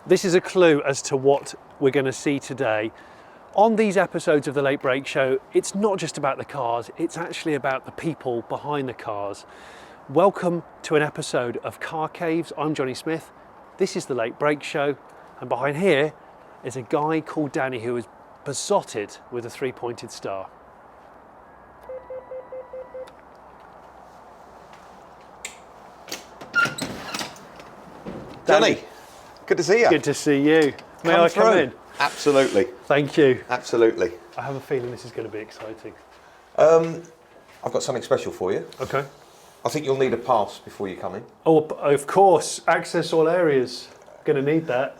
This is a clue as to what we're going to see today. On these episodes of the Late Brake Show, it's not just about the cars, it's actually about the people behind the cars. Welcome to an episode of Car Caves. I'm Jonny Smith. This is the Late Brake Show, and behind here is a guy called Danny who is besotted with a three-pointed star. Johnny, good to see you. Good to see you. May I come in? Absolutely. Thank you. Absolutely. I have a feeling this is going to be exciting. I've got something special for you. Okay. I think you'll need a pass before you come in. Oh, of course. Access all areas. Going to need that.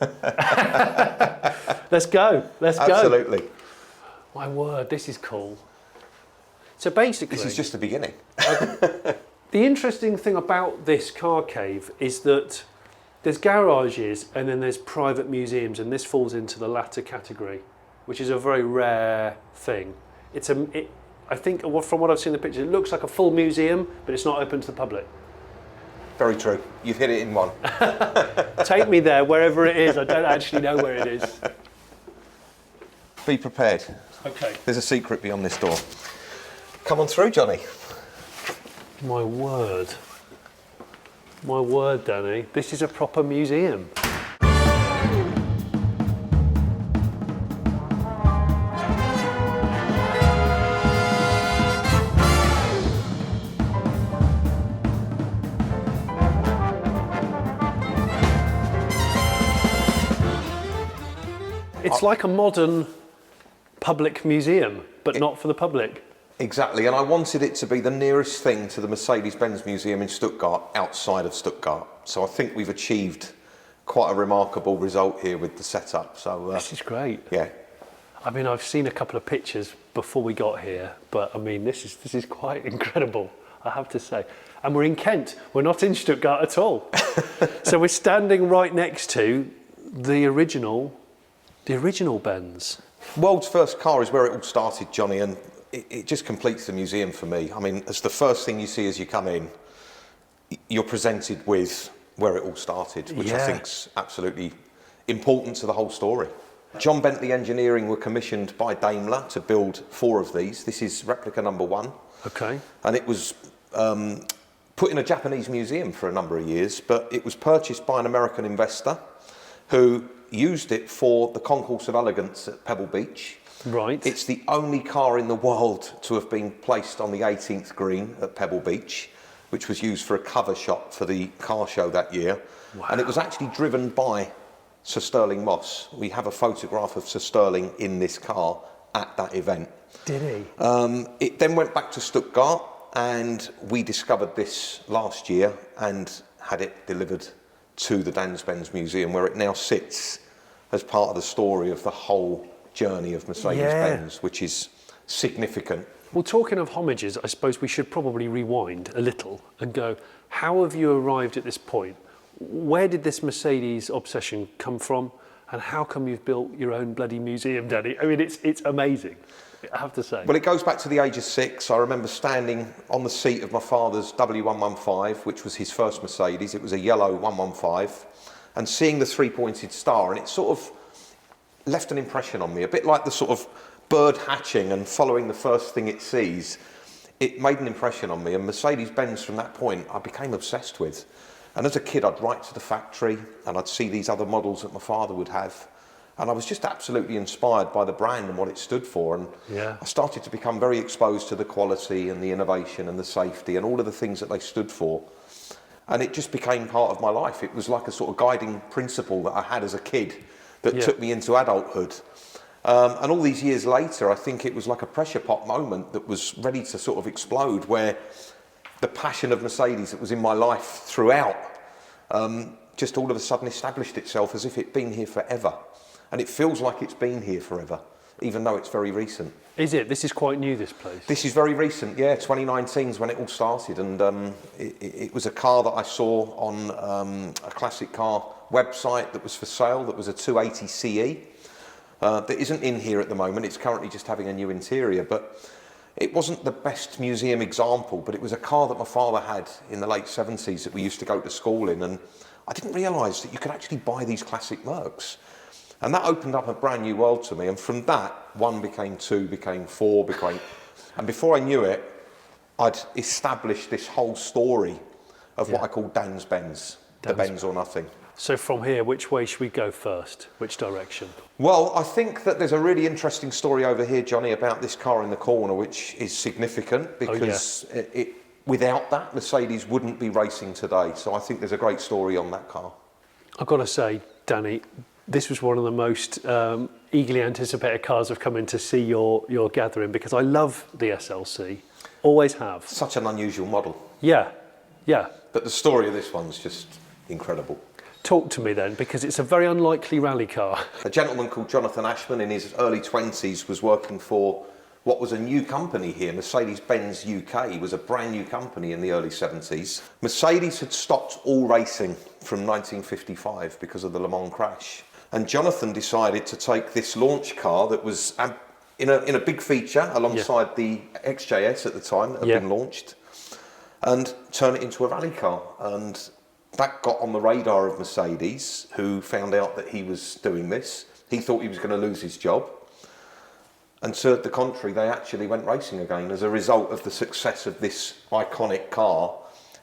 Let's go. Let's go. Absolutely. My word, this is cool. So basically... This is just the beginning. The interesting thing about this car cave is that there's garages and then there's private museums, and this falls into the latter category, which is a very rare thing. I think from what I've seen in the pictures, it looks like a full museum, but it's not open to the public. Very true. You've hit it in one. Take me there, wherever it is. I don't actually know where it is. Be prepared. Okay. There's a secret beyond this door. Come on through, Johnny. My word. My word, Danny. This is a proper museum. It's like a modern public museum, but not for the public. Exactly, and I wanted it to be the nearest thing to the Mercedes-Benz Museum in Stuttgart outside of Stuttgart. So I think we've achieved quite a remarkable result here with the setup. So this is great. Yeah. I mean, I've seen a couple of pictures before we got here, but I mean, this is quite incredible, I have to say. And we're in Kent. We're not in Stuttgart at all. So we're standing right next to the original Benz. World's first car is where it all started, Johnny, and it just completes the museum for me. I mean, it's the first thing you see as you come in. You're presented with where it all started, which I think's absolutely important to the whole story. John Bentley Engineering were commissioned by Daimler to build 4 of these. This is replica number 1. Okay. And it was put in a Japanese museum for a number of years, but it was purchased by an American investor who used it for the Concours of Elegance at Pebble Beach. Right. It's the only car in the world to have been placed on the 18th green at Pebble Beach, which was used for a cover shot for the car show that year. Wow. And it was actually driven by Sir Stirling Moss. We have a photograph of Sir Stirling in this car at that event. Did he? It then went back to Stuttgart, and we discovered this last year and had it delivered to the Danz Benz Museum, where it now sits as part of the story of the whole journey of Mercedes-Benz, which is significant. Well, talking of homages, I suppose we should probably rewind a little and go, how have you arrived at this point? Where did this Mercedes obsession come from? And how come you've built your own bloody museum, Danny? I mean, it's amazing, I have to say. Well, it goes back to the age of 6. I remember standing on the seat of my father's W115, which was his first Mercedes. It was a yellow 115, and seeing the three-pointed star, and it sort of left an impression on me, a bit like the sort of bird hatching and following the first thing it sees. It made an impression on me, and Mercedes-Benz from that point I became obsessed with. And as a kid, I'd write to the factory and I'd see these other models that my father would have, and I was just absolutely inspired by the brand and what it stood for. And I started to become very exposed to the quality and the innovation and the safety and all of the things that they stood for. And it just became part of my life. It was like a sort of guiding principle that I had as a kid that took me into adulthood. And all these years later, I think it was like a pressure pot moment that was ready to sort of explode, where the passion of Mercedes that was in my life throughout just all of a sudden established itself as if it'd been here forever. And it feels like it's been here forever, even though it's very recent. Is it? This is quite new, this place? This is very recent, yeah. 2019 is when it all started, and it was a car that I saw on a classic car website that was for sale, that was a 280 CE. That isn't in here at the moment. It's currently just having a new interior, but it wasn't the best museum example, but it was a car that my father had in the late 70s that we used to go to school in, and I didn't realise that you could actually buy these classic Mercs. And that opened up a brand new world to me. And from that, 1 became 2, became 4, and before I knew it, I'd established this whole story of what I call Danz Benz, the Benz or nothing. So from here, which way should we go first? Which direction? Well, I think that there's a really interesting story over here, Johnny, about this car in the corner, which is significant because without that, Mercedes wouldn't be racing today. So I think there's a great story on that car. I've got to say, Danny, this was one of the most eagerly anticipated cars I've come in to see your gathering, because I love the SLC, always have. Such an unusual model. Yeah. But the story of this one's just incredible. Talk to me then, because it's a very unlikely rally car. A gentleman called Jonathan Ashman in his early 20s was working for what was a new company here, Mercedes-Benz UK, was a brand new company in the early 70s. Mercedes had stopped all racing from 1955 because of the Le Mans crash. And Jonathan decided to take this launch car that was in a big feature alongside the XJS at the time that had been launched, and turn it into a rally car. And that got on the radar of Mercedes, who found out that he was doing this. He thought he was going to lose his job. And to the contrary, they actually went racing again as a result of the success of this iconic car,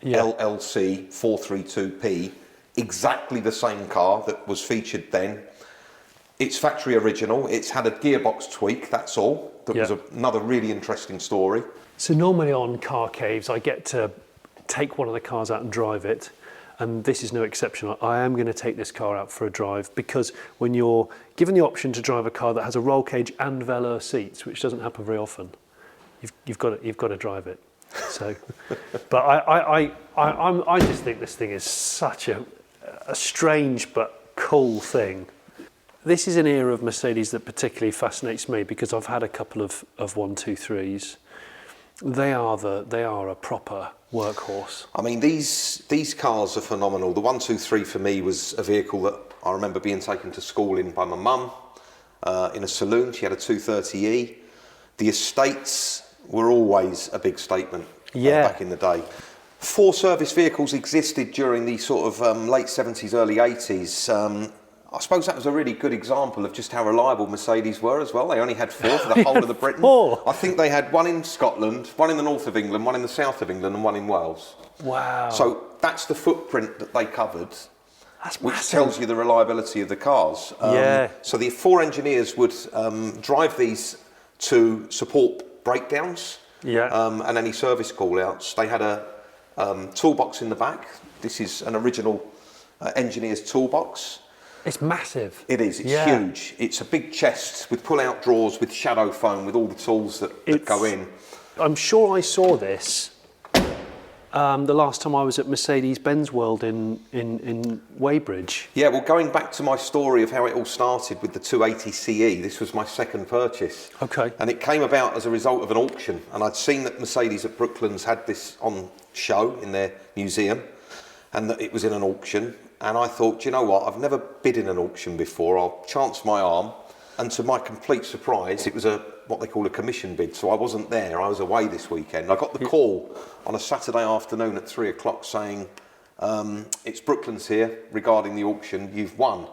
LLC 432P, exactly the same car that was featured then. It's factory original. It's had a gearbox tweak, that's all. That was another really interesting story. So normally on car caves, I get to take one of the cars out and drive it. And this is no exception. I am going to take this car out for a drive, because when you're given the option to drive a car that has a roll cage and velour seats, which doesn't happen very often, you've got to drive it. So, but I just think this thing is such a strange but cool thing. This is an era of Mercedes that particularly fascinates me, because I've had a couple of 123s. They are a proper workhorse. I mean, these cars are phenomenal. The 123 for me was a vehicle that I remember being taken to school in by my mum in a saloon. She had a 230E. The estates were always a big statement back in the day. 4 service vehicles existed during the sort of late 70s, early 80s. I suppose that was a really good example of just how reliable Mercedes were as well. They only had 4 for the whole of the Britain. 4? I think they had 1 in Scotland, 1 in the north of England, 1 in the south of England, and 1 in Wales. Wow. So that's the footprint that they covered, which massive. tells you the reliability of the cars. So the 4 engineers would drive these to support breakdowns and any service call-outs. They had a toolbox in the back. This is an original engineer's toolbox. It's massive. It is, it's huge. It's a big chest with pull-out drawers, with shadow foam, with all the tools that go in. I'm sure I saw this the last time I was at Mercedes-Benz World in Weybridge. Yeah, well, going back to my story of how it all started with the 280CE, this was my second purchase. Okay. And it came about as a result of an auction. And I'd seen that Mercedes at Brooklands had this on show in their museum, and that it was in an auction. And I thought, do you know what, I've never bid in an auction before, I'll chance my arm. And to my complete surprise, it was what they call a commission bid, so I wasn't there, I was away this weekend. I got the call on a Saturday afternoon at 3 o'clock saying, it's Brooklands here regarding the auction, you've won.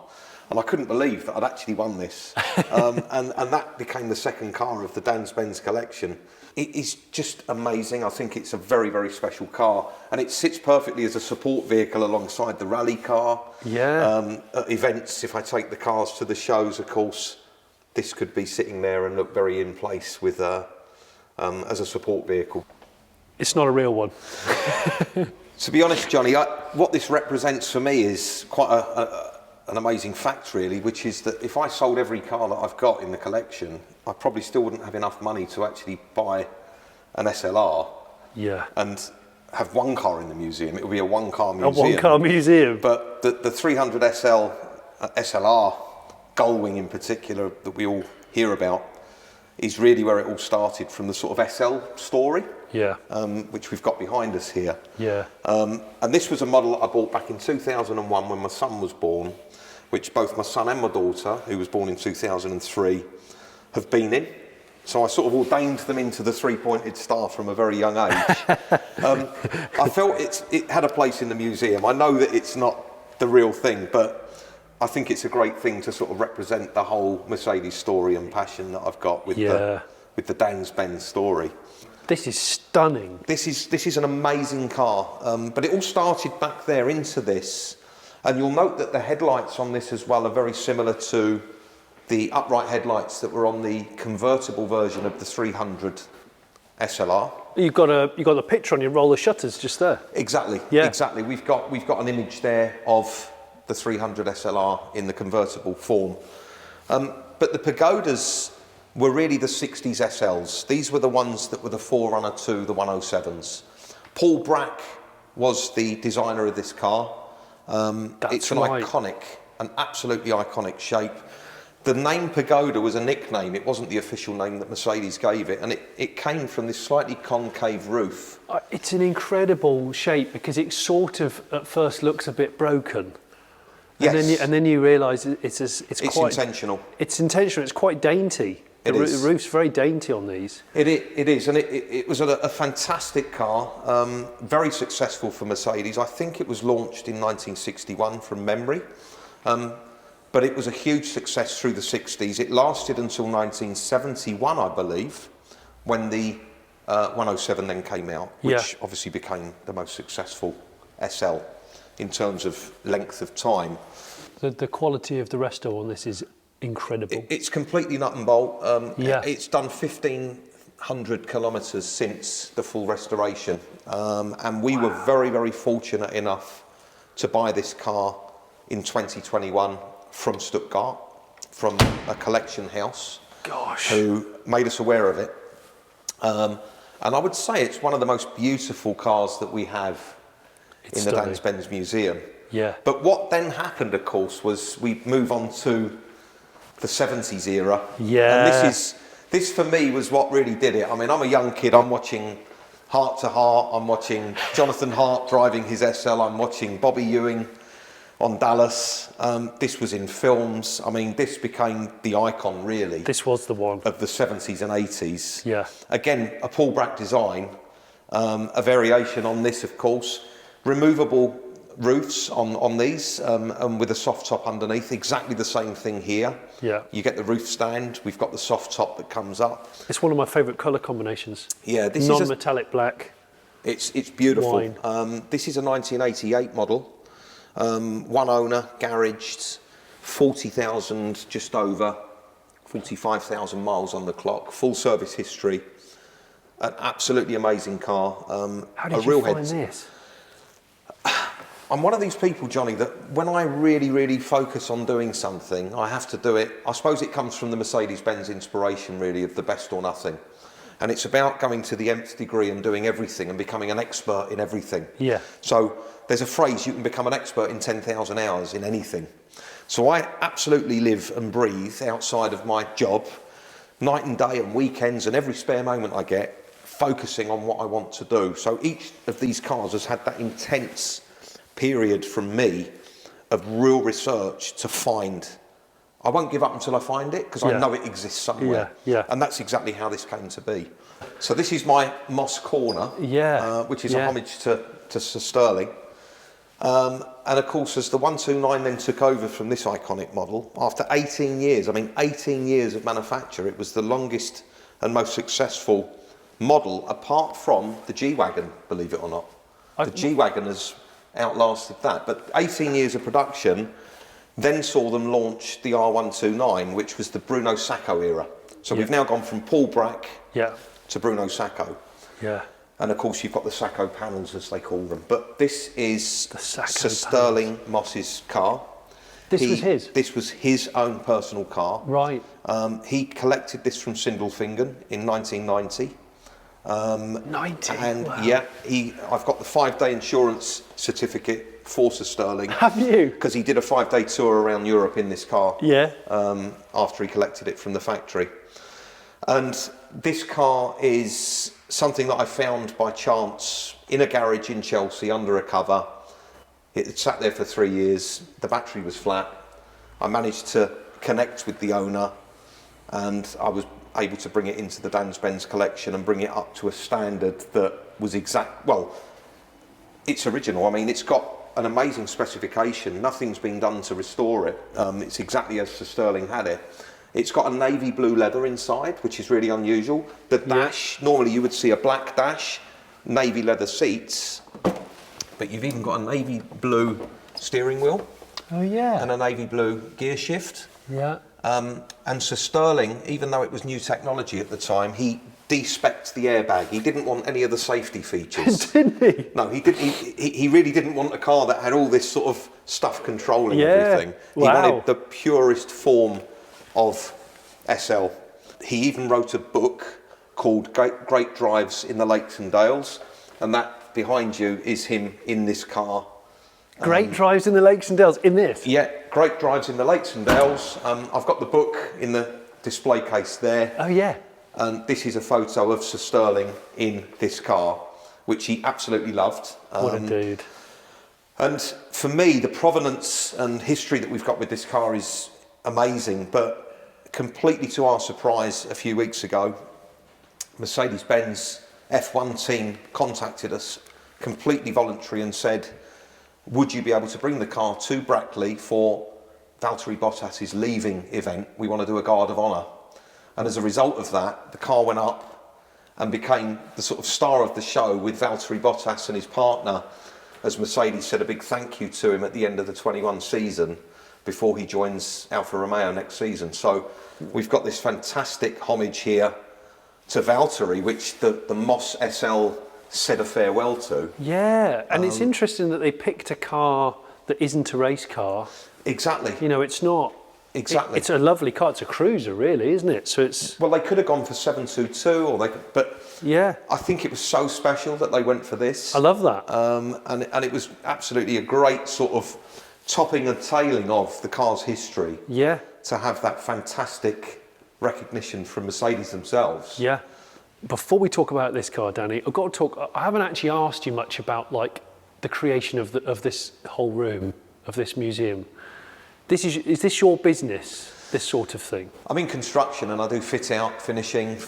And I couldn't believe that I'd actually won this. and that became the second car of the Danz Benz collection. It is just amazing. I think it's a very, very special car. And it sits perfectly as a support vehicle alongside the rally car. Yeah. At events, if I take the cars to the shows, of course, this could be sitting there and look very in place with as a support vehicle. It's not a real one. To be honest, Johnny, what this represents for me is quite an amazing fact, really, which is that if I sold every car that I've got in the collection, I probably still wouldn't have enough money to actually buy an SLR and have one car in the museum. It would be a one-car museum. A one-car museum. But the 300 SLR, Gullwing in particular, that we all hear about, is really where it all started, from the sort of SL story, which we've got behind us here. Yeah. And this was a model that I bought back in 2001 when my son was born, which both my son and my daughter, who was born in 2003, have been in. So I sort of ordained them into the three-pointed star from a very young age. I felt it had a place in the museum. I know that it's not the real thing, but I think it's a great thing to sort of represent the whole Mercedes story and passion that I've got with the Danz Benz story. This is stunning. This is an amazing car, but it all started back there into this, and you'll note that the headlights on this as well are very similar to the upright headlights that were on the convertible version of the 300 SLR. You've got the picture on your roller shutters just there. Exactly. Yeah. Exactly. We've got an image there of the 300 SLR in the convertible form. But the Pagodas were really the 60s SLs. These were the ones that were the forerunner to the 107s. Paul Brack was the designer of this car. It's an absolutely iconic shape. The name Pagoda was a nickname. It wasn't the official name that Mercedes gave it, and it came from this slightly concave roof. It's an incredible shape because it sort of at first looks a bit broken. Yes. And then you realise it's quite intentional. It's intentional. It's quite dainty. The roof's very dainty on these. It is, and it was a fantastic car, very successful for Mercedes. I think it was launched in 1961 from memory, but it was a huge success through the 60s. It lasted until 1971, I believe, when the 107 then came out, which obviously became the most successful SL in terms of length of time. The quality of the resto on this is incredible. It's completely nut and bolt. It's done 1,500 kilometres since the full restoration, and we were very, very fortunate enough to buy this car in 2021 from Stuttgart, from a collection house. Gosh. Who made us aware of it. And I would say it's one of the most beautiful cars that we have in the Danz Benz Museum. Yeah. But what then happened, of course, was we move on to the 70s era. Yeah. And this for me was what really did it. I mean, I'm a young kid, I'm watching Heart to Heart, I'm watching Jonathan Hart driving his SL, I'm watching Bobby Ewing on Dallas. This was in films. I mean, this became the icon, really. This was the one. Of the 70s and 80s. Yeah. Again, a Paul Brack design, a variation on this, of course. Removable roofs on these, and with a soft top underneath. Exactly the same thing here. Yeah. You get the roof stand. We've got the soft top that comes up. It's one of my favourite colour combinations. Yeah, this is non-metallic black. It's beautiful. Wine. This is a 1988 model. One owner, garaged, 40,000, just over 45,000 miles on the clock, full service history, an absolutely amazing car. How did you find this? I'm one of these people, Johnny, that when I really, really focus on doing something, I have to do it. I suppose it comes from the Mercedes-Benz inspiration, really, of the best or nothing. And it's about going to the nth degree and doing everything and becoming an expert in everything. Yeah. So there's a phrase, you can become an expert in 10,000 hours in anything. So I absolutely live and breathe outside of my job, night and day and weekends and every spare moment I get, focusing on what I want to do. So each of these cars has had that intense period from me of real research to find. I won't give up until I find it, because I know it exists somewhere. And that's exactly how this came to be. So this is my Moss Corner, which is a homage to Sir Stirling. And of course, as the 129 then took over from this iconic model, after 18 years, I mean 18 years of manufacture, it was the longest and most successful model, apart from the G-Wagon, believe it or not. The G-Wagon has outlasted that, but 18 years of production then saw them launch the R129, which was the Bruno Sacco era. So we've now gone from Paul Brack to Bruno Sacco. Yeah. And of course you've got the Sacco panels, as they call them. But this is Sir Stirling Moss's car. This was his? This was his own personal car. Right. He collected this from Sindelfingen in 1990. 90? And wow. I've got the 5-day insurance certificate for Sir Stirling. Have you? Because he did a 5-day tour around Europe in this car. Yeah. After he collected it from the factory. And this car is something that I found by chance in a garage in Chelsea under a cover. It had sat there for 3 years. The battery was flat. I managed to connect with the owner, and I was able to bring it into the Danz Benz collection and bring it up to a standard that was exact. Well, it's original. I mean, it's got an amazing specification. Nothing's been done to restore it. It's exactly as Sir Stirling had it. It's got a navy blue leather inside, which is really unusual. The dash, normally you would see a black dash, navy leather seats, but you've even got a navy blue steering wheel. Oh yeah. And a navy blue gear shift. Yeah. And Sir Stirling, even though it was new technology at the time, he de-specced the airbag. He didn't want any of the safety features. Didn't he? No, he didn't. He really didn't want a car that had all this sort of stuff controlling everything. He wanted the purest form of SL. He even wrote a book called Great Drives in the Lakes and Dales, and that behind you is him in this car. Great drives in the Lakes and Dales, in this? Yeah, Great Drives in the Lakes and Dales. I've got the book in the display case there. Oh yeah. And this is a photo of Sir Stirling in this car, which he absolutely loved. What a dude. And for me, the provenance and history that we've got with this car is amazing, but completely to our surprise, a few weeks ago, Mercedes-Benz F1 team contacted us, completely voluntary, and said, would you be able to bring the car to Brackley for Valtteri Bottas's leaving event? We want to do a guard of honour. And as a result of that, the car went up and became the sort of star of the show, with Valtteri Bottas and his partner, as Mercedes said a big thank you to him at the end of the 21 season before he joins Alfa Romeo next season. So we've got this fantastic homage here to Valtteri, which the Moss SL said a farewell to. Yeah, and it's interesting that they picked a car that isn't a race car. Exactly. You know, it's not. Exactly. It's a lovely car. It's a cruiser, really, isn't it? So it's. Well, they could have gone for 722, or they could, but yeah, I think it was so special that they went for this. I love that. And it was absolutely a great sort of topping and tailing of the car's history. Yeah. To have that fantastic recognition from Mercedes themselves. Yeah. Before we talk about this car, Danny, I've got to talk. I haven't actually asked you much about like the creation of this whole room, of this museum. Is this your business, this sort of thing? I'm in construction, and I do fit out, finishing,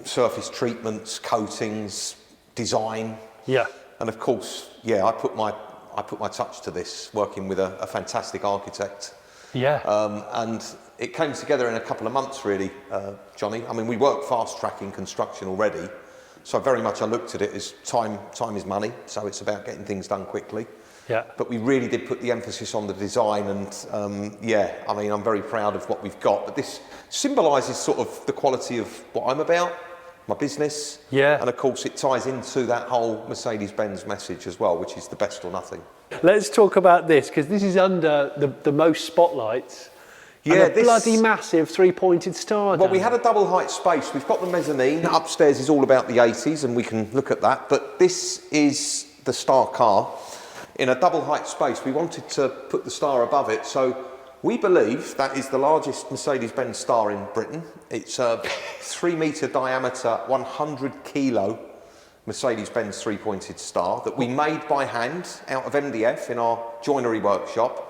surface treatments, coatings, design. Yeah. And of course, yeah, I put my touch to this, working with a fantastic architect. Yeah. And it came together in a couple of months, really, Jonny. I mean, we work fast tracking construction already, so very much I looked at it as time is money, so it's about getting things done quickly. Yeah. But we really did put the emphasis on the design, and yeah, I mean, I'm very proud of what we've got. But this symbolises sort of the quality of what I'm about, my business. Yeah. And of course, it ties into that whole Mercedes-Benz message as well, which is the best or nothing. Let's talk about this, because this is under the most spotlights. Yeah, and a bloody massive three-pointed star. Well, we had a double height space. We've got the mezzanine. Upstairs is all about the 80s, and we can look at that. But this is the star car. In a double height space, we wanted to put the star above it, so we believe that is the largest Mercedes-Benz star in Britain. It's a 3 metre diameter, 100 kilo Mercedes-Benz three-pointed star that we made by hand out of MDF in our joinery workshop,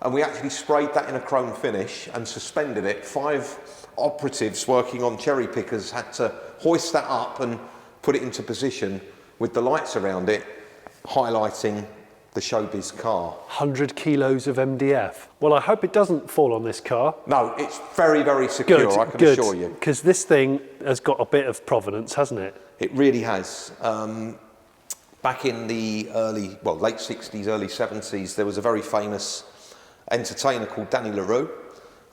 and we actually sprayed that in a chrome finish and suspended it. 5 operatives working on cherry pickers had to hoist that up and put it into position with the lights around it, highlighting the showbiz car. 100 kilos of MDF. Well, I hope it doesn't fall on this car. No, it's very, very secure, good, I can assure you. Because this thing has got a bit of provenance, hasn't it? It really has. Back in the late 60s, early 70s, there was a very famous entertainer called Danny LaRue,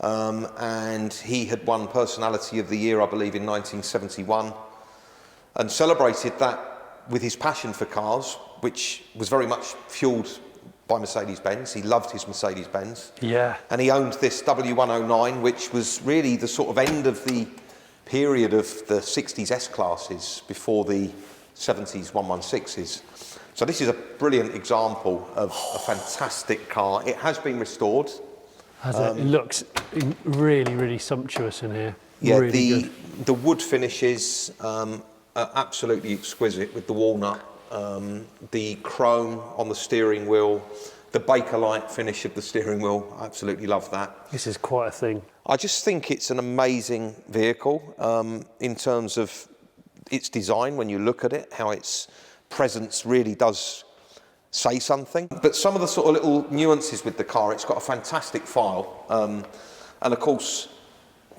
and he had won Personality of the Year, I believe, in 1971, and celebrated that with his passion for cars, which was very much fueled by Mercedes-Benz. He loved his Mercedes-Benz. Yeah. And he owned this W109, which was really the sort of end of the period of the 60s S-classes before the 70s 116s. So this is a brilliant example of a fantastic car. It has been restored. It looks really, really sumptuous in here. Yeah, really the wood finishes are absolutely exquisite, with the walnut, the chrome on the steering wheel, the Bakelite finish of the steering wheel. I absolutely love that. This is quite a thing. I just think it's an amazing vehicle in terms of its design. When you look at it, how its presence really does say something. But some of the sort of little nuances with the car, it's got a fantastic file. And of course,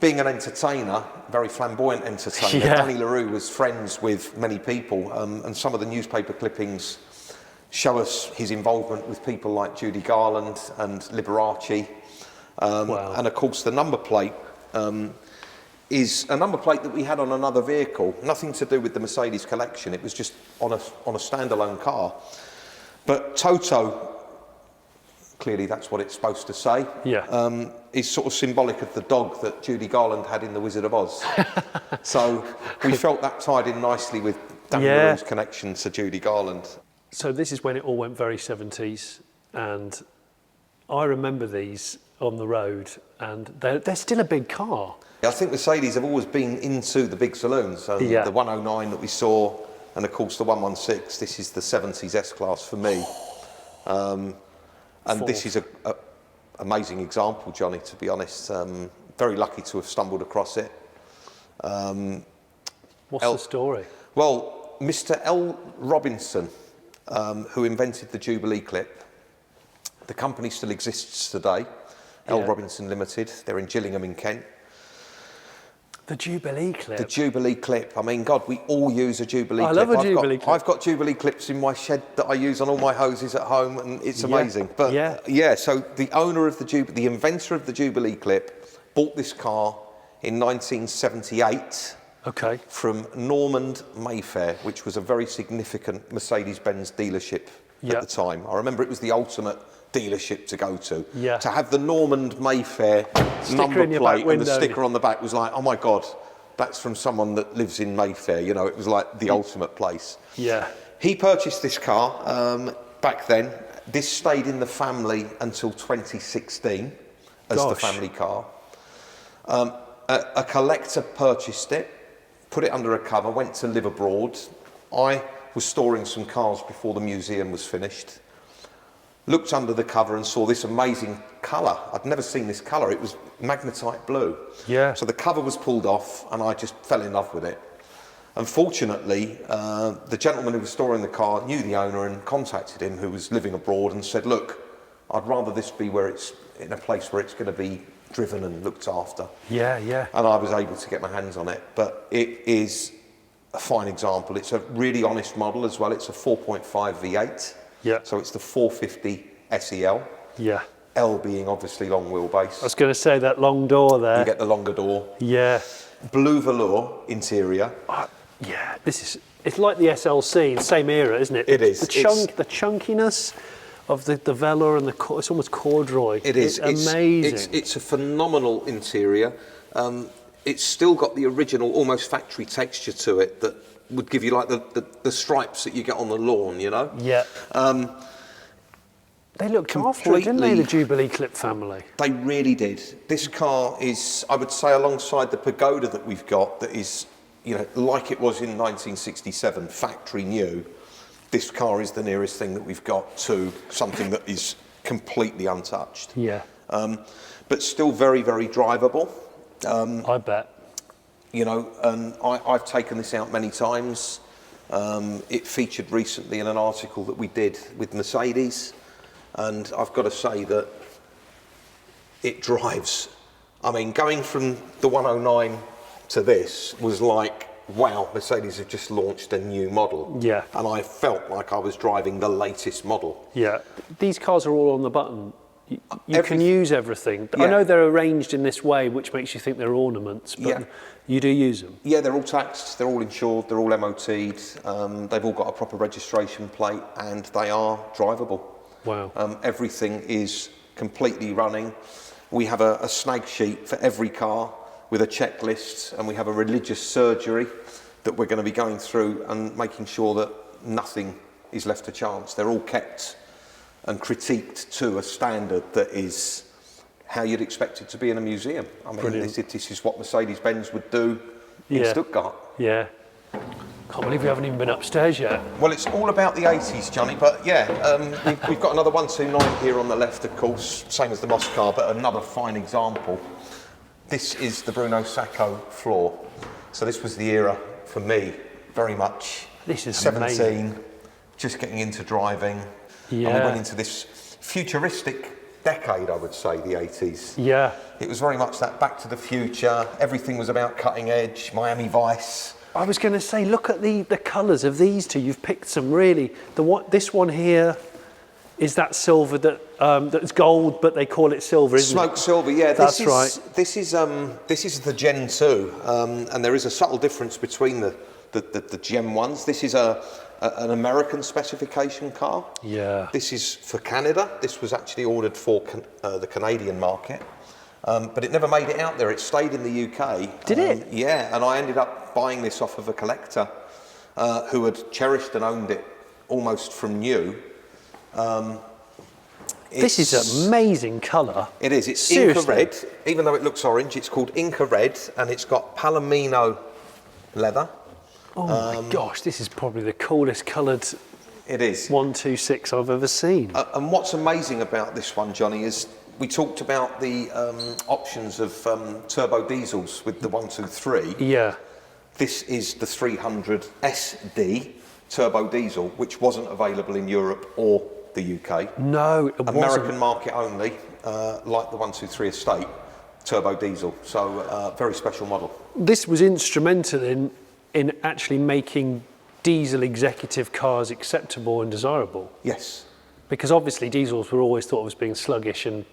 being an entertainer, very flamboyant entertainer, Yeah. Danny LaRue was friends with many people, and some of the newspaper clippings show us his involvement with people like Judy Garland and Liberace. Wow. And of course, the number plate is a number plate that we had on another vehicle, nothing to do with the Mercedes collection. It was just on a standalone car. But Toto, clearly that's what it's supposed to say, Yeah. is sort of symbolic of the dog that Judy Garland had in The Wizard of Oz. So we felt that tied in nicely with Danny Yeah. LaRue's connection to Judy Garland. So this is when it all went very 70s, and I remember these on the road, and they're still a big car. I think Mercedes have always been into the big saloons. Yeah. The 109 that we saw, and of course the 116, this is the 70s S-Class for me. And this is a amazing example, Johnny, to be honest. Very lucky to have stumbled across it. What's the story? Well, Mr. L. Robinson, who invented the Jubilee clip, the company still exists today, L. Yeah. Robinson Limited. They're in Gillingham in Kent. The Jubilee clip. The Jubilee clip. I mean, God, we all use a Jubilee I clip. love a Jubilee clip. I've got Jubilee clips in my shed that I use on all my hoses at home, and it's amazing. But yeah. so the owner of the inventor of the Jubilee clip, bought this car in 1978 Okay. from Normand Mayfair, which was a very significant Mercedes-Benz dealership Yeah. at the time. I remember it was the ultimate dealership to go to. Yeah. To have the Normand Mayfair Sticker number in your back plate and the window. sticker on the back was like, oh my God, that's from someone that lives in Mayfair. You know, it was like the ultimate place. Yeah. He purchased this car back then. This stayed in the family until 2016 as the Gosh. family car. A collector purchased it, put it under a cover, went to live abroad. I was storing some cars before the museum was finished. Looked under the cover and saw this amazing colour. I'd never seen this colour. It was magnetite blue. Yeah. So the cover was pulled off and I just fell in love with it. Unfortunately, the gentleman who was storing the car knew the owner and contacted him, who was living abroad, and said, look, I'd rather this be where it's in a place where it's going to be driven and looked after. Yeah, yeah. And I was able to get my hands on it. But it is a fine example. It's a really honest model as well. It's a 4.5 V8. Yeah. So it's the 450 SEL. Yeah. L being obviously long wheelbase. I was going to say that long door there. You get the longer door. Yeah. Blue velour interior. Yeah. It's like the SLC, same era, isn't it? It is. The chunkiness of the velour and it's almost corduroy. It is. It's amazing. It's a phenomenal interior. It's still got the original, almost factory texture to it that would give you like the stripes that you get on the lawn, you know? Yeah. They looked after it, didn't they, the Jubilee Clip family? They really did. This car is, I would say, alongside the Pagoda that we've got, that is, you know, like it was in 1967, factory new. This car is the nearest thing that we've got to something that is completely untouched. Yeah. But still very, very drivable. I bet. You know, and I've taken this out many times. It featured recently in an article that we did with Mercedes, and I've got to say that it drives. I mean, going from the 109 to this was like, wow, Mercedes have just launched a new model. Yeah. And I felt like I was driving the latest model. Yeah. These cars are all on the button. You can use everything. Yeah. I know they're arranged in this way, which makes you think they're ornaments, but you do use them. Yeah, they're all taxed, they're all insured, they're all MOT'd, they've all got a proper registration plate, and they are drivable. Wow. Everything is completely running. We have a snag sheet for every car with a checklist, and we have a religious surgery that we're going to be going through and making sure that nothing is left to chance. They're all kept and critiqued to a standard that is how you'd expect it to be in a museum. I mean, this is what Mercedes-Benz would do in Stuttgart. Yeah. Can't believe we haven't even been upstairs yet. Well, it's all about the 80s, Johnny, but yeah, we've got another 129 here on the left, of course, same as the Bosch car, but another fine example. This is the Bruno Sacco floor. So this was the era for me, very much. This is 17, amazing. just getting into driving. Yeah. And we went into this futuristic decade, I would say, the 80s. Yeah. It was very much that Back to the Future. Everything was about cutting edge, Miami Vice. I was going to say, look at the colours of these two. You've picked some really. This one here is that silver that's gold, but they call it silver, isn't it? Smoke silver, yeah. That's right. This is the Gen 2, and there is a subtle difference between the Gen 1s. This is an American specification car. Yeah. This is for Canada. This was actually ordered for the Canadian market. But it never made it out there. It stayed in the UK. Did it? Yeah, and I ended up buying this off of a collector who had cherished and owned it almost from new. This is an amazing colour. It is. It's Seriously. Inca red, even though it looks orange. It's called Inca red, and it's got Palomino leather. Oh my gosh, this is probably the coolest coloured It is. 126 I've ever seen. And what's amazing about this one, Johnny, is we talked about the options of turbo diesels with the 123. Yeah. This is the 300 SD turbo diesel, which wasn't available in Europe or the UK. No, it wasn't. American market only, like the 123 Estate turbo diesel. So very special model. This was instrumental in actually making diesel executive cars acceptable and desirable. Yes. Because obviously diesels were always thought of as being sluggish and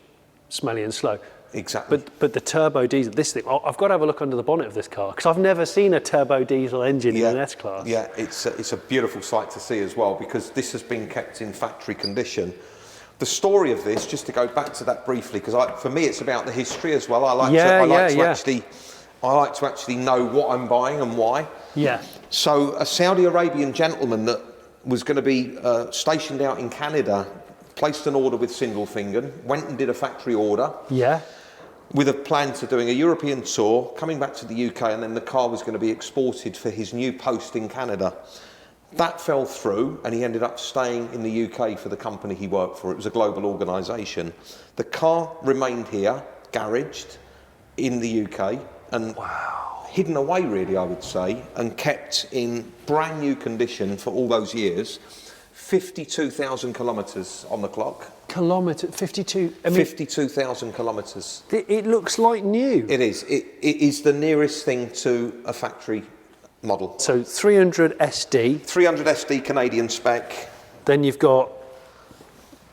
smelly and slow. Exactly. But the turbo diesel, this thing, I've got to have a look under the bonnet of this car because I've never seen a turbo diesel engine in an S-Class. Yeah, it's a beautiful sight to see as well because this has been kept in factory condition. The story of this, just to go back to that briefly, because for me it's about the history as well. I like to actually know what I'm buying and why. Yeah. So a Saudi Arabian gentleman that was going to be stationed out in Canada placed an order with Sindelfingen, went and did a factory order. Yeah. With a plan to doing a European tour, coming back to the UK, and then the car was going to be exported for his new post in Canada. That fell through, and he ended up staying in the UK for the company he worked for. It was a global organisation. The car remained here, garaged, in the UK, and hidden away, really, I would say, and kept in brand new condition for all those years. 52,000 kilometres on the clock. 52, I mean, 52,000 kilometres. It looks like new. It is. It is the nearest thing to a factory model. So 300 SD. 300 SD Canadian spec. Then you've got...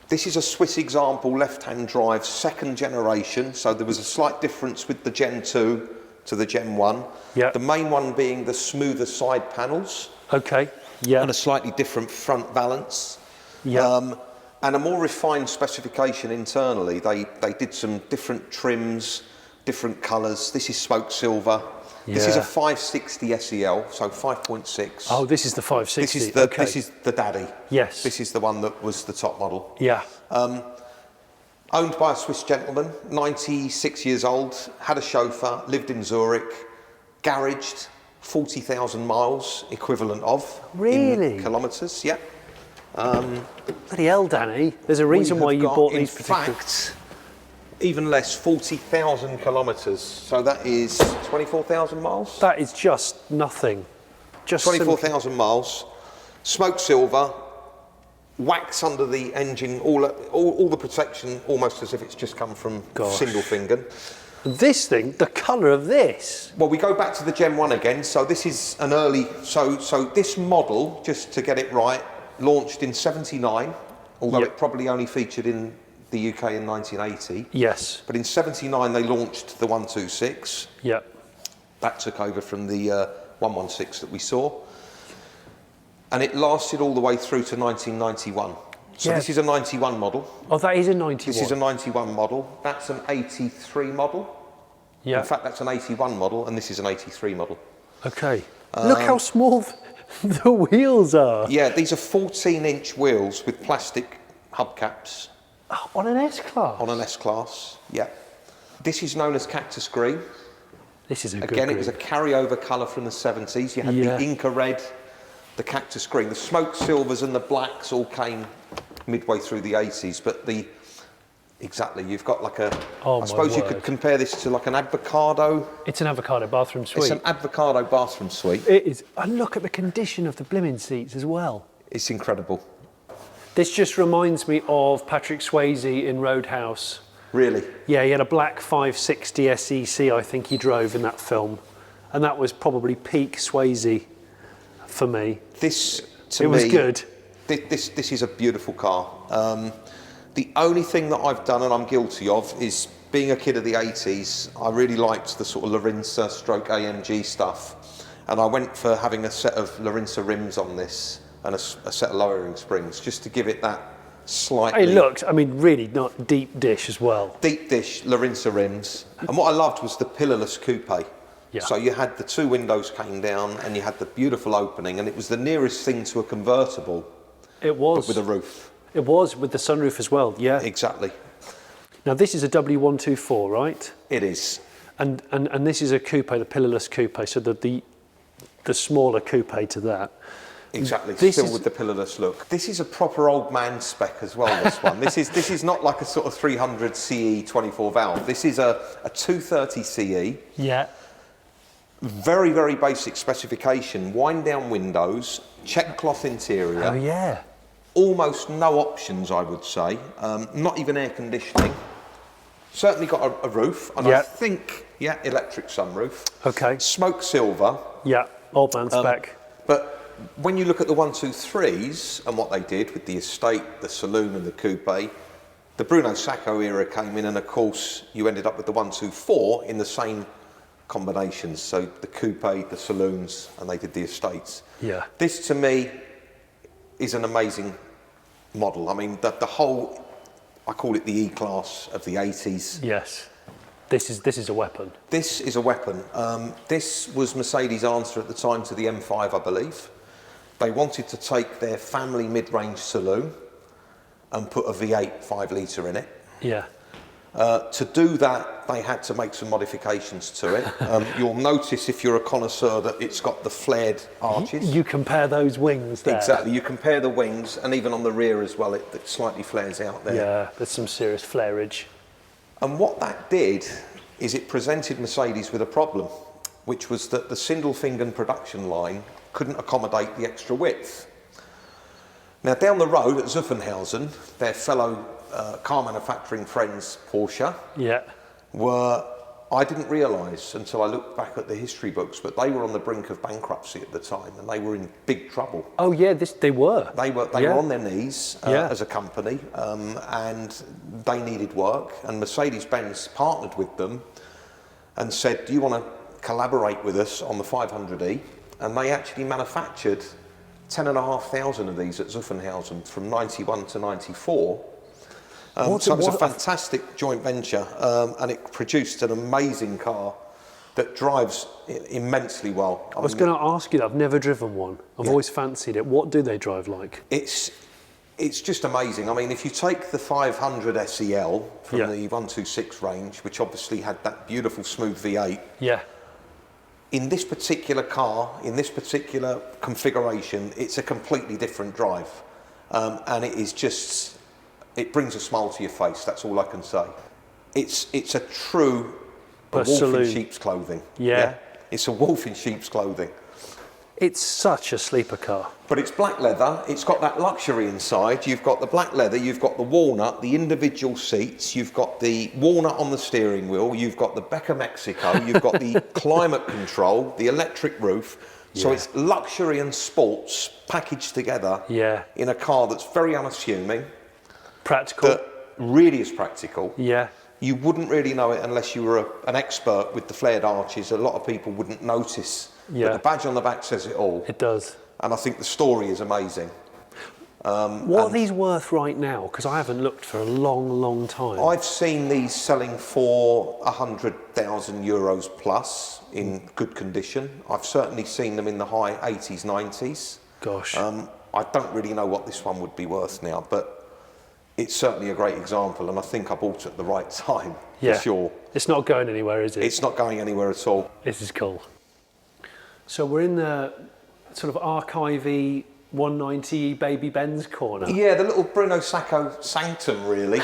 This is a Swiss example, left-hand drive, second generation. So there was a slight difference with the Gen 2 to the Gen 1. Yeah. The main one being the smoother side panels. Okay. Yeah. And a slightly different front balance. Yeah. And a more refined specification internally. They did some different trims, different colours. This is smoke silver. Yeah. This is a 560 SEL, so 5.6. Oh, this is the 560. This is the daddy. Yes. This is the one that was the top model. Yeah. Owned by a Swiss gentleman, 96 years old, had a chauffeur, lived in Zurich, garaged, 40,000 miles equivalent of. Really? In kilometres, yeah. Bloody hell, Danny. There's a reason why you bought these particular... In fact, even less, 40,000 kilometres. So that is 24,000 miles? That is just nothing. Just 24,000 miles, smoke silver, wax under the engine, all the protection, almost as if it's just come from Sindelfingen. This thing, the colour of this. Well, we go back to the Gen 1 again. So this is an early... So this model, just to get it right, launched in 79, although it probably only featured in the UK in 1980. Yes. But in 79, they launched the 126. Yeah. That took over from the 116 that we saw. And it lasted all the way through to 1991. So this is a 91 model. Oh, that is a 91. This is a 91 model. That's an 83 model. Yeah. In fact, that's an 81 model, and this is an 83 model. Okay. Look how small the wheels are. Yeah, these are 14-inch wheels with plastic hubcaps. Oh, on an S-Class? On an S-Class, yeah. This is known as cactus green. This is a good Again, green. it was a carryover colour from the 70s. You had the Inca red, the cactus green. The smoke silvers and the blacks all came midway through the 80s, but exactly, you've got like a... I suppose you could compare this to like an avocado. It's an avocado bathroom suite. It's an avocado bathroom suite. It is. And look at the condition of the blimmin' seats as well. It's incredible. This just reminds me of Patrick Swayze in Roadhouse. Really? Yeah, he had a black 560 SEC, I think he drove in that film. And that was probably peak Swayze for me. This, to me... It was me, good. This is a beautiful car. The only thing that I've done, and I'm guilty of, is being a kid of the 80s, I really liked the sort of Larinsa stroke AMG stuff. And I went for having a set of Larinsa rims on this and a set of lowering springs, just to give it that slightly... It looked, I mean, really not deep dish as well. Deep dish Larinsa rims. And what I loved was the pillarless coupe. Yeah. So you had the two windows came down and you had the beautiful opening, and it was the nearest thing to a convertible. It was. But with a roof. It was, with the sunroof as well, yeah. Exactly. Now this is a W124, right? It is. And this is a coupe, the pillarless coupe, so the smaller coupe to that. Exactly, this still is, with the pillarless look. This is a proper old man spec as well, this one. This is not like a sort of 300 CE 24 valve. This is a 230 CE. Yeah. Very, very basic specification. Wind down windows, check cloth interior. Oh yeah. Almost no options, I would say. Not even air conditioning. Certainly got a roof, and I think, electric sunroof. Okay. Smoke silver. Yeah, old man spec. But when you look at the 123s and what they did with the estate, the saloon and the coupe, the Bruno Sacco era came in, and of course you ended up with the 124 in the same combinations. So the coupe, the saloons, and they did the estates. Yeah. This to me is an amazing model. I mean, the whole, I call it the E-Class of the 80s. Yes. This is a weapon. This is a weapon. This was Mercedes' answer at the time to the M5, I believe. They wanted to take their family mid-range saloon and put a V8 5 litre in it. Yeah. To do that, they had to make some modifications to it. You'll notice, if you're a connoisseur, that it's got the flared arches. You compare those wings there. Exactly, you compare the wings, and even on the rear as well, it slightly flares out there. Yeah, there's some serious flareage. And what that did is it presented Mercedes with a problem, which was that the Sindelfingen production line couldn't accommodate the extra width. Now, down the road at Zuffenhausen, their fellow car manufacturing friends, Porsche, were, I didn't realise until I looked back at the history books, but they were on the brink of bankruptcy at the time, and they were in big trouble. Oh yeah, they were. They were on their knees as a company, and they needed work, and Mercedes-Benz partnered with them and said, do you want to collaborate with us on the 500e? And they actually manufactured 10,500 of these at Zuffenhausen from 91 to 94. So it was a fantastic joint venture, and it produced an amazing car that drives immensely well. I was going to ask you that. I've never driven one. I've always fancied it. What do they drive like? It's just amazing. I mean, if you take the 500 SEL from the 126 range, which obviously had that beautiful smooth V8. Yeah. In this particular car, in this particular configuration, it's a completely different drive. And it is just, it brings a smile to your face, that's all I can say. It's a true wolf in sheep's clothing. Yeah. It's a wolf in sheep's clothing. It's such a sleeper car. But it's black leather, it's got that luxury inside. You've got the black leather, you've got the walnut, the individual seats, you've got the walnut on the steering wheel, you've got the Becker Mexico, you've got the climate control, the electric roof. So it's luxury and sports packaged together in a car that's very unassuming. Practical. That really is practical. Yeah. You wouldn't really know it unless you were an expert with the flared arches. A lot of people wouldn't notice. But the badge on the back says it all. It does. And I think the story is amazing. What are these worth right now? Because I haven't looked for a long, long time. I've seen these selling for 100,000 euros plus in good condition. I've certainly seen them in the high 80s, 90s. Gosh. I don't really know what this one would be worth now, but it's certainly a great example, and I think I bought it at the right time, for sure. It's not going anywhere, is it? It's not going anywhere at all. This is cool. So we're in the sort of archivey 190 baby Benz corner. Yeah, the little Bruno Sacco sanctum, really.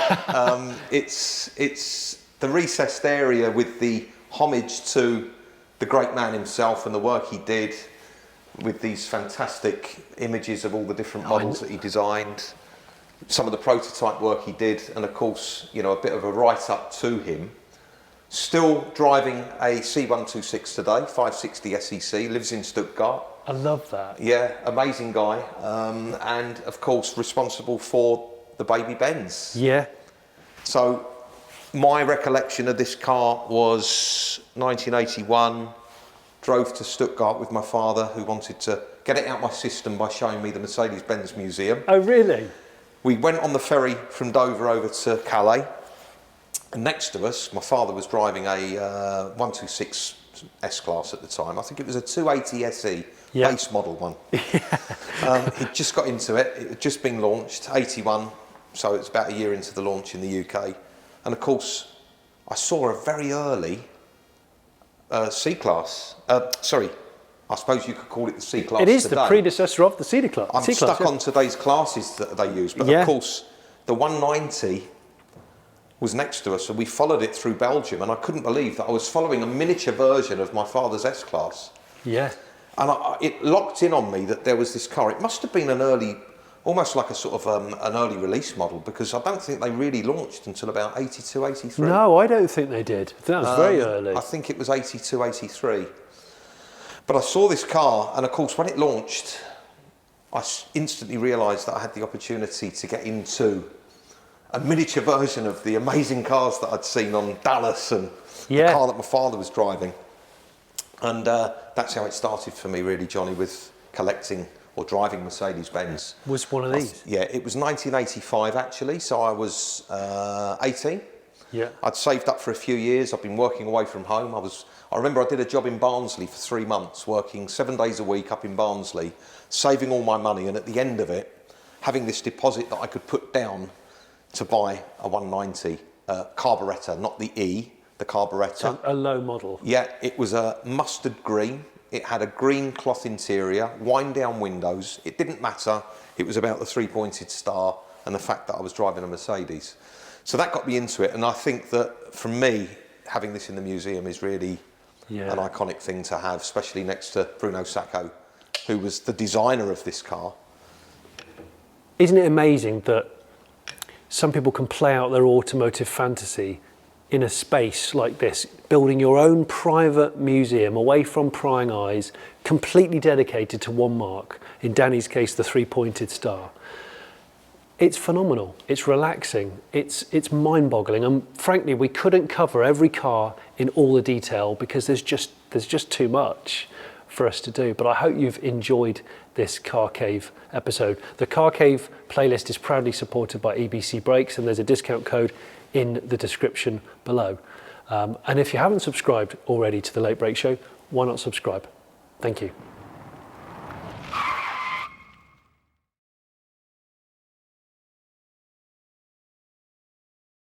It's the recessed area with the homage to the great man himself and the work he did, with these fantastic images of all the different models that he designed. some of the prototype work he did, and of course, you know, a bit of a write-up to him. Still driving a C126 today, 560 SEC, lives in Stuttgart. I love that. Yeah, amazing guy. And of course, responsible for the baby Benz. Yeah. So my recollection of this car was 1981, drove to Stuttgart with my father, who wanted to get it out my system by showing me the Mercedes-Benz Museum. Oh, really? We went on the ferry from Dover over to Calais, and next to us, my father was driving a 126 S-Class at the time. I think it was a 280 SE, base model one. He'd just got into it. It had just been launched, 81, so it's about a year into the launch in the UK. And of course, I saw a very early C-Class. Sorry, I suppose you could call it the C-Class. It is today. the predecessor of the C-Class. I'm stuck on today's classes that they use, but of course, the 190 was next to us, and we followed it through Belgium, and I couldn't believe that I was following a miniature version of my father's S-Class. Yeah. And it locked in on me that there was this car. It must have been an early, almost like a sort of an early release model, because I don't think they really launched until about 82, 83. No, I don't think they did. That was very early. I think it was 82, 83. But I saw this car, and of course, when it launched, I instantly realised that I had the opportunity to get into a miniature version of the amazing cars that I'd seen on Dallas and the car that my father was driving. And that's how it started for me, really, Johnny, with collecting or driving Mercedes-Benz. Was one of these? Yeah, it was 1985, actually, so I was 18. Yeah. I'd saved up for a few years. I'd been working away from home. I remember I did a job in Barnsley for 3 months, working 7 days a week up in Barnsley, saving all my money, and at the end of it, having this deposit that I could put down to buy a 190 carburettor, not the E, the carburettor. So a low model. Yeah, it was a mustard green. It had a green cloth interior, wind down windows. It didn't matter. It was about the 3-pointed star and the fact that I was driving a Mercedes. So that got me into it, and I think that for me, having this in the museum is really an iconic thing to have, especially next to Bruno Sacco, who was the designer of this car. Isn't it amazing that some people can play out their automotive fantasy in a space like this, building your own private museum away from prying eyes, completely dedicated to one mark, in Danny's case, the 3-pointed star. It's phenomenal, it's relaxing, it's mind-boggling, and frankly, we couldn't cover every car in all the detail because there's just too much for us to do. But I hope you've enjoyed this Car Cave episode. The Car Cave playlist is proudly supported by EBC Brakes, and there's a discount code in the description below. And if you haven't subscribed already to The Late Brake Show, why not subscribe? Thank you.